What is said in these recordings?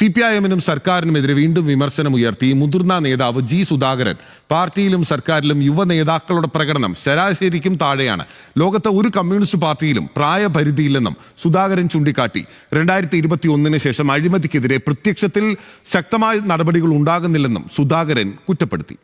CPIM-നും സർക്കാരിനുമെതിരെ വീണ്ടും വിമർശനമുയർത്തി മുതിർന്ന നേതാവ് ജി സുധാകരൻ. പാർട്ടിയിലും സർക്കാരിലും യുവ നേതാക്കളുടെ പ്രകടനം ശരാശരിക്കും താഴെയാണ്. ലോകത്തെ ഒരു കമ്മ്യൂണിസ്റ്റ് പാർട്ടിയിലും പ്രായപരിധിയില്ലെന്നും സുധാകരൻ ചൂണ്ടിക്കാട്ടി. 2021 ശേഷം അഴിമതിക്കെതിരെ പ്രത്യക്ഷത്തിൽ ശക്തമായ നടപടികൾ ഉണ്ടാകുന്നില്ലെന്നും സുധാകരൻ കുറ്റപ്പെടുത്തി.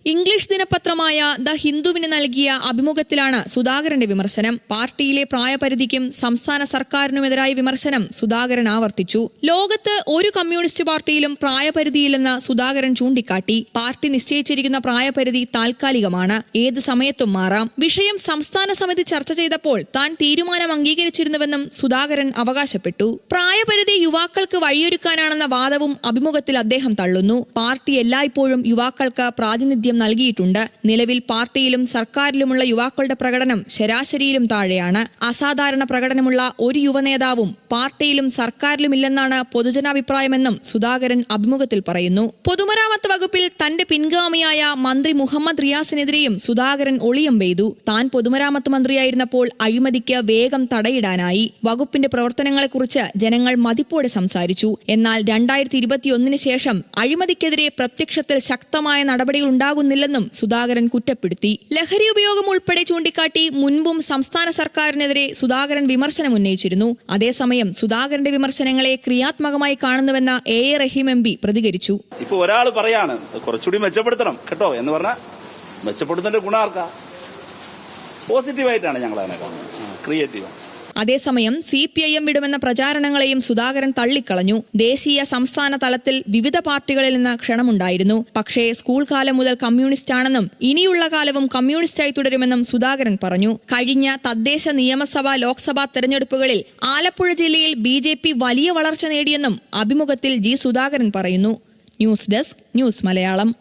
ഇംഗ്ലീഷ് ദിനപത്രമായ ദ ഹിന്ദുവിന് നൽകിയ അഭിമുഖത്തിലാണ് സുധാകരന്റെ വിമർശനം. പാർട്ടിയിലെ പ്രായപരിധിക്കും സംസ്ഥാന സർക്കാരിനുമെതിരായ വിമർശനം സുധാകരൻ ആവർത്തിച്ചു. ലോകത്ത് ഒരു കമ്മ്യൂണിസ്റ്റ് പാർട്ടിയിലും പ്രായപരിധിയില്ലെന്ന് സുധാകരൻ ചൂണ്ടിക്കാട്ടി. പാർട്ടി നിശ്ചയിച്ചിരിക്കുന്ന പ്രായപരിധി താൽക്കാലികമാണ്, ഏത് സമയത്തും മാറാം. വിഷയം സംസ്ഥാന സമിതി ചർച്ച ചെയ്തപ്പോൾ താൻ തീരുമാനം അംഗീകരിച്ചിരുന്നുവെന്നും സുധാകരൻ അവകാശപ്പെട്ടു. പ്രായപരിധി യുവാക്കൾക്ക് വഴിയൊരുക്കാനാണെന്ന വാദവും അഭിമുഖത്തിൽ അദ്ദേഹം തള്ളുന്നു. പാർട്ടി എല്ലായ്പ്പോഴും യുവാക്കൾക്ക് പ്രാതിനിധ്യം നൽകിയിട്ടുണ്ട്. നിലവിൽ പാർട്ടിയിലും സർക്കാരിലുമുള്ള യുവാക്കളുടെ പ്രകടനം ശരാശരിയിലും താഴെയാണ്. അസാധാരണ പ്രകടനമുള്ള ഒരു യുവനേതാവും പാർട്ടിയിലും സർക്കാരിലുമില്ലെന്നാണ് പൊതുജനാഭിപ്രായമെന്നും സുധാകരൻ അഭിമുഖത്തിൽ പറയുന്നു. പൊതുമരാമത്ത് വകുപ്പിൽ തന്റെ പിൻഗാമിയായ മന്ത്രി മുഹമ്മദ് റിയാസിനെതിരെയും സുധാകരൻ ഒളിയം പെയ്തു. താൻ പൊതുമരാമത്ത് മന്ത്രിയായിരുന്നപ്പോൾ അഴിമതിക്ക് വേഗം തടയിടാനായി. വകുപ്പിന്റെ പ്രവർത്തനങ്ങളെക്കുറിച്ച് ജനങ്ങൾ മതിപ്പോടെ സംസാരിച്ചു. എന്നാൽ 2021 ശേഷം അഴിമതിക്കെതിരെ പ്രത്യക്ഷത്തിൽ ശക്തമായ നടപടികൾ ില്ലെന്നും സുധാകരൻ കുറ്റപ്പെടുത്തി. ലഹരി ഉപയോഗം ഉൾപ്പെടെ ചൂണ്ടിക്കാട്ടി മുൻപും സംസ്ഥാന സർക്കാരിനെതിരെ സുധാകരൻ വിമർശനം ഉന്നയിച്ചിരുന്നു. അതേസമയം സുധാകരന്റെ വിമർശനങ്ങളെ ക്രിയാത്മകമായി കാണുന്നുവെന്ന A.A. റഹീം MP പ്രതികരിച്ചു. ഇപ്പൊ ഒരാൾ പറയാണ് കുറച്ചുകൂടി മെച്ചപ്പെടുത്തണം കേട്ടോ എന്ന് പറഞ്ഞാൽ മെച്ചപ്പെടുത്തുന്നതിന്റെ ഗുണം ആർക്കാ? പോസിറ്റീവായിട്ടാണ് ഞങ്ങൾ അതിനെ കാണുന്നത്, ക്രിയേറ്റീവ്. അതേസമയം CPIM വിടുമെന്ന പ്രചാരണങ്ങളെയും സുധാകരൻ തള്ളിക്കളഞ്ഞു. ദേശീയ സംസ്ഥാന തലത്തിൽ വിവിധ പാർട്ടികളിൽ നിന്ന് ക്ഷണമുണ്ടായിരുന്നു. പക്ഷേ സ്കൂൾ കാലം മുതൽ കമ്മ്യൂണിസ്റ്റ് ആണെന്നും ഇനിയുള്ള കാലവും കമ്മ്യൂണിസ്റ്റായി തുടരുമെന്നും സുധാകരൻ പറഞ്ഞു. കഴിഞ്ഞ തദ്ദേശ നിയമസഭാ ലോക്സഭാ തെരഞ്ഞെടുപ്പുകളിൽ ആലപ്പുഴ ജില്ലയിൽ BJP വലിയ വളർച്ച നേടിയെന്നും അഭിമുഖത്തിൽ ജി സുധാകരൻ പറയുന്നു. News desk, news Malayalam.